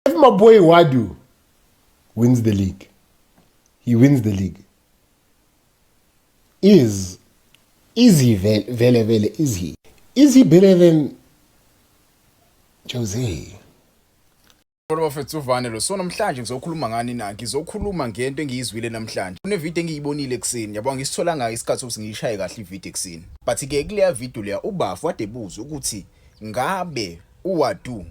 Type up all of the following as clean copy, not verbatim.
If my boy Wadu wins the league, he wins the league. Is he vele? Is he? Is he better than Jose? Bafethu uvanelo so namhlanje ngizokhuluma ngani na ngizokhuluma ngento engiyizwile namhlanje kune video engiyibonile ekseni yabo ngisithola ngayo isikhathi ukuthi ngiyishaye kahle ivideo ekseni but ke kuleya video leya ubafu wade buza ukuthi ngabe uWadu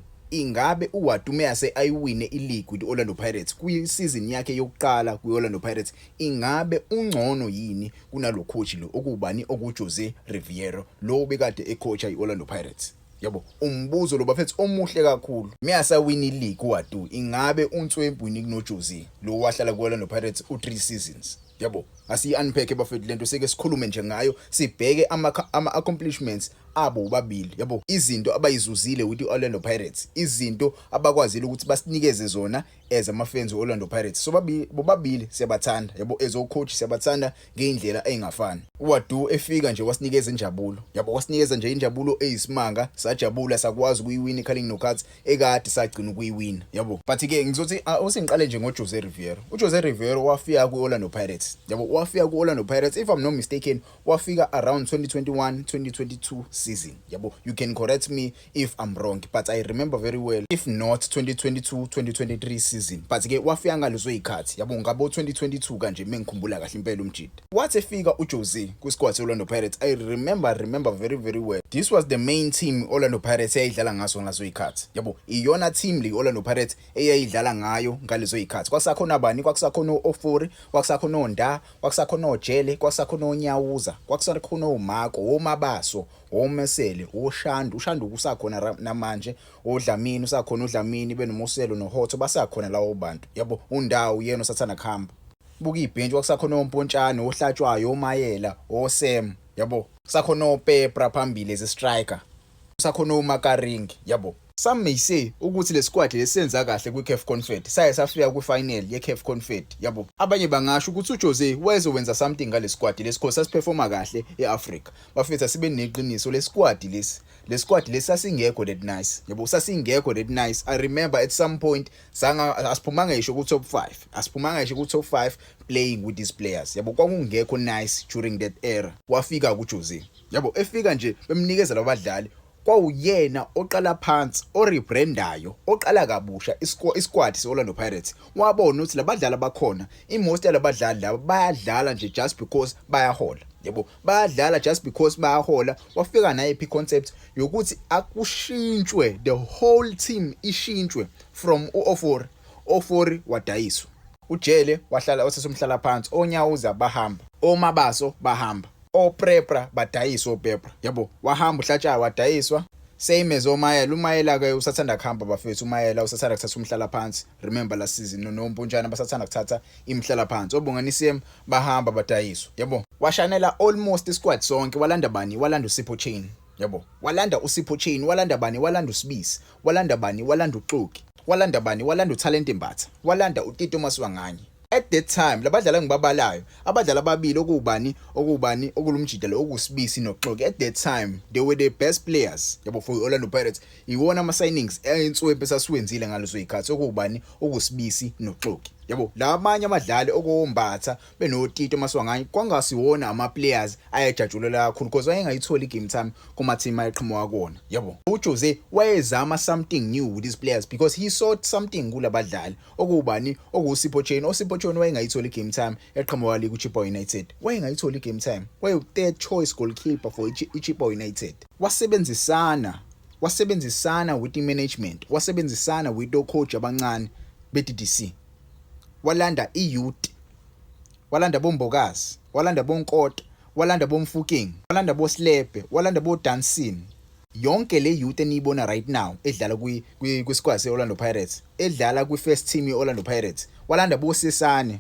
mayase ayiwine ileague with Orlando Pirates kuyi season yakhe yokuqala ku Orlando Pirates ingabe ungcono yini kunalo coach lo okubani okuJose Riviero lo bekade ecoacha iOrlando Pirates. Yabo umbuzo lo bafethu omuhle kakhulu mayasa win ileague uWadu ingabe uNtswembu noJose lo wahlala kuOrlando Pirates u3 seasons. Yabo asi unpack bafethu lento seke sikhulume nje ngayo sibheke ama accomplishments abo babili yabo izinto abayizuzile with iOrlando Pirates izinto abakwazile ukuthi basinikeze zona as ama fans oOrlando Pirates so bobabili siyabathanda yabo as a coach siyabathanda ngeindlela engafani uWadu efika nje wasinikeza injabulo yabo wasinikeza nje injabulo eyisimanga sajabula sakwazi ukuyiwina calling knockouts ekade sagcina ukuyiwina yabo but ke ngizothi usingiqale nje ngoJose Riviero uJose Riviero wafika kuOrlando Pirates yabo wafika kuOrlando Pirates if I'm not mistaken wafika around 2021-2022 season yabo you can correct me if I'm wrong but I remember very well if not 2022-2023 season but ke wafika ngalezo ikhathi yabo ngabo 2022 kanje mengikhumbula kahle impela umjidi wathi efika uJose ku squad Orlando Pirates I remember very well this was the main team Orlando Pirates eyidlala ngaso ngalezo ikhathi yabo iyona team le Orlando Pirates eyayidlala ngayo ngalezo ikhathi kwakusakhona bani kwakusakhona uOfori kwakusakhona uNda kwakusakhona uJele kwakusakhona uNyawuza kwakusakhona uMako oMabaso oMesele uShandu kusakhona namanje oDlamini usakhona uDlamini benoMoselo noHotho basakhona lawo bantu yabo uNdawo yena osathana khamba buka ibhenji kwakusakhona uMpontshane ohlatshwayo oMayela oSam yabo kusakhona uPepra phambili as a striker kusakhona uMakaring yabo some may say ukuthi le squad lesenza kahle kwiCAF Confed saye safika kwifinal yeCAF Confed yabo abanye bangasho ukuthi uJose wezowenza something ngale squad lesikhosi sasiperforma kahle eAfrica bafethu sibe neqiniso le squad lesi sasingekho that nice yabo sasingekho that nice I remember at some point asiphumanga ngisho ku top 5 asiphumanga ngisho ku top 5 playing with these players yabo kwakungekho nice during that era wafika kuJose yabo efika nje bemnikeza labadlali kwawuyena oqala phansi orebrandayo oqala kabusha isquad seOrlando Pirates wabona ukuthi labadlali abakhona imost yalabadlali laba bayadlala nje just because bayahola yabo bayadlala just because bayahola wafika naye iphi concept yokuthi akushintshwe the whole team ishintshwe from uOfori wadayiswa uJele wahlala osesomhlala phansi oNyawuza bahamba oMabaso bahamba oPrepra badayiswa oPrepra yabo wahamba uhlatshayo wadayiswa same as uMayela ke usathanda khamba bafethu uMayela usathanda kuthatha umhlala phansi remember last season noMpontshane basathanda kuthatha imhlala phansi obunganisem bahamba badayiswa yabo washanela almost isquad sonke walanda bani walanda uSipho Chain yabo walanda uSipho Chain walanda bani walanda uSibisi walanda bani walanda uXoki walanda bani walanda uTalent Mbatha walanda uTito Maswanganye at that time labadlala ngibabalayo abadlala ababili okubani okulumjidala okuSibisi noXoki at that time they were the best players yabo for Orlando Pirates iwona ama signings entswempe sasiwenzile ngaleso ikhathi okubani okuSibisi noXoki yabo lamanye amadlali okombatha benotito Maswanganye kwangasiwona ama players ayajajulela kakhulu because wayengayithola igame time kuma team ayeqhamuka kona yabo uJose wayezama something new with these players because he saw something kulabadlali okubani okuSipho Chain wayengayithola igame time eqhamuka league uChippa United wayengayithola igame time waye third choice goalkeeper for iChippa United wasebenzisana with management wasebenzisana with the coach abancane beDDC walanda iyouth walanda bombokazi walanda bonkota walanda bomfuking walanda boSlepe walanda boDancing yonke le youth eniyibona right now edlala kwisquad seOrlando Pirates edlala kwi-first team yeOrlando Pirates walanda boSesane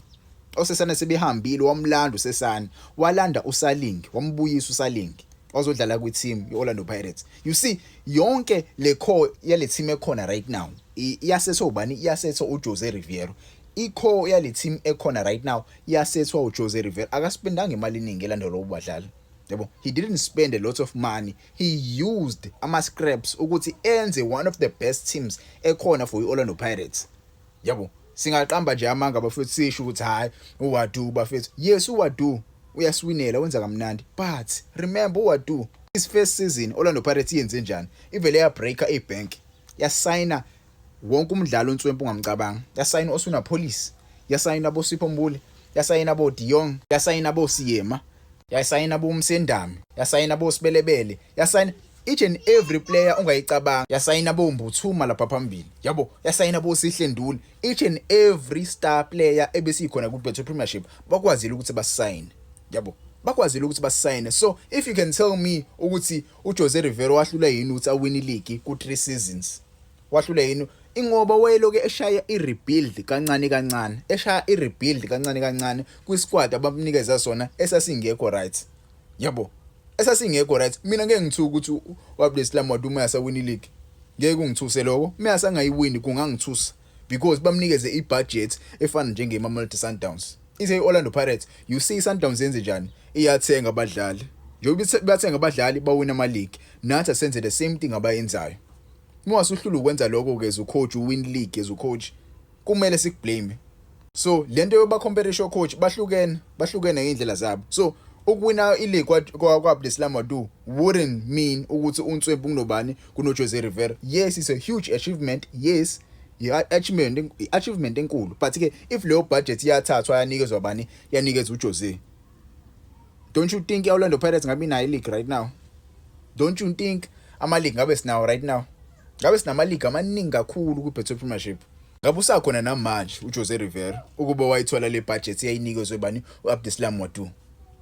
osesane sebehambile wamlanda uSesane walanda uSalingi wambuyisa uSalingi wazodlala kwi-team yeOrlando Pirates you see yonke le core yale team ekhona right now iyasetho ubani iyasetho uJose Riviero core yale team ekhona right now iyasethwa uJose Riviero akaspendanga imali eningi elandela ubadlali yabo. He didn't spend a lot of money. He used ama-scraps ukuthi enze one of the best teams ekhona for i-Orlando Pirates. Yabo, singaqamba nje amanga bafethu sisho ukuthi hayi uWadu bafethu. Yes, uWadu uyaswinela wenza kamnandi, but remember uWadu his first season Orlando Pirates yenze njani? Ivele ya breaker ibank. Yasayina wonke umdlalo ontswempu ungamcabanga. Yasayina Osuna Police, yasayina abo Sipho Mbuli, yasayina abo Dion, yasayina abo Siyema, yasayina abo Msendami, yasayina abo Sibelebele, yasayina each and every player ungayicabanga. Yasayina abo Mbuthuma lapha phambili, yabo. Yasayina abo Sihle Nduli, each and every star player ebesikhona ku Betway Premiership bakwazile ukuthi basayine, yabo. Bakwazile ukuthi basayine. So if you can tell me ukuthi uJose Rivero wahlula yini ukuthi awin ileague ku 3 seasons, wahlula yini ingoba wayeloke eshaya irebuild kancane kancane, eshaya irebuild kancane kancane kwisquad abamnikeza sona esasingekho right, yabo. Esasingekho right. Mina ngeke ngithuka ukuthi waBleslam Wadu mayasa win ileague, ngeke kungithuse lokho. Mayasa ngayiwini kungangithusa because bamnikeze ibudget efana njenge Mamelodi Sundowns. Ise Orlando Pirates, you see Sundowns yenze njani? Iyathenga abadlali. Njengoba bathenga abadlali bawina ama league, nathi asenze the same thing abayenzayo. Mwasuhlula ukwenza lokho ke coach win league as coach, kumele sikublame. So lento yoba competition coach bahlukene ngendlela zabo. So ukuwina ileague kwaBleslam Wadu wouldn't mean ukuthi uNtswempu kunobani kunoJose Rivero. Yes, it's a huge achievement. Yes, achievement enkulu, but ke if leyo budget iyathathwa yanikezwa bani, yanikezwa uJose, don't you think Orlando Pirates ngabe nayo league right now? Don't you think ama league ngabe sinawo right now? Ngabe sinama league amaningi kakhulu ku Betway Premiership. Ngabe usakhona namanje uJose Rivero ukuba wayithola le budget yayinikezwe bani uAbdeslam Wadu,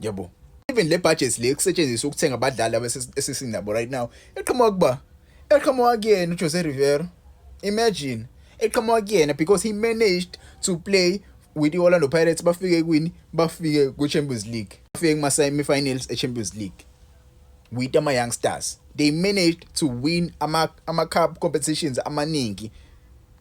yabo. Even le budget le kusetshenziswa ukuthenga abadlali abesesinabo right now eqhamuka kuyena uJose Rivero. Imagine eqhamuka kuyena because he managed to play with the Orlando Pirates bafike ku Champions League, bafike kuma semi-finals e-Champions League with ama youngsters. They managed to win ama cup competitions amaningi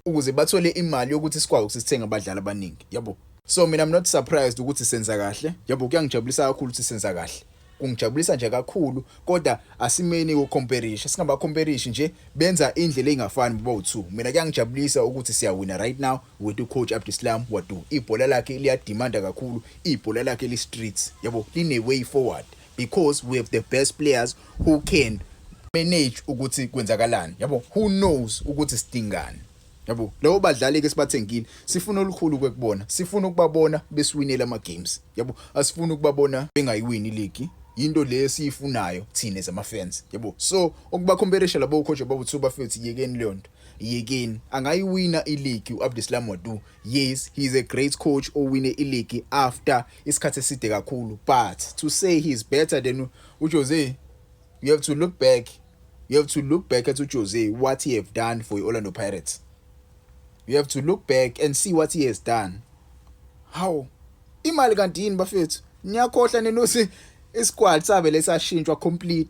ukuze bathole imali yokuthi sikwazi ukusithenga abadlali abaningi, yabo. So mina I'm not surprised ukuthi senza kahle, yabo. Kuyangijabulisa kakhulu ukuthi senza kahle, kungijabulisa nje kakhulu, kodwa asimeni ucomparisha, singaba comparish nje benza indlela engafani bobo2. Mina kuyangijabulisa ukuthi siyawina right now with ucoach Abdeslam Wadu. Ibhola lakhe liyadimanda kakhulu, ibhola lakhe li streets, yabo, line way forward because we have the best players who can manage ukuthi kwenzakalani, yabo. Who knows ukuthi sidingani, yabo. Lawo badlali ke sibathengile, sifuna olukhulu kwekubona, sifuna ukubabona beswinela ama games, yabo. Asifuna ukubabona bengayiwini ileague. Into le siyifunayo thina zama fans, yabo. So ukuba comparisha labo coach ababu2 bafethi yekeni leyonto, yekeni. Angayiwina ileague uAbdeslam Wadu. Yes, he's a great coach owine ileague after isikhathi eside kakhulu, but to say he's better than uJose, you have to look back. You have to look back at uJose, what he have done for Orlando Pirates. You have to look back and see what he has done. How? Imali kantini bafethu. Niyakhohlwa nenosi isquad sabe lesashintshwa complete.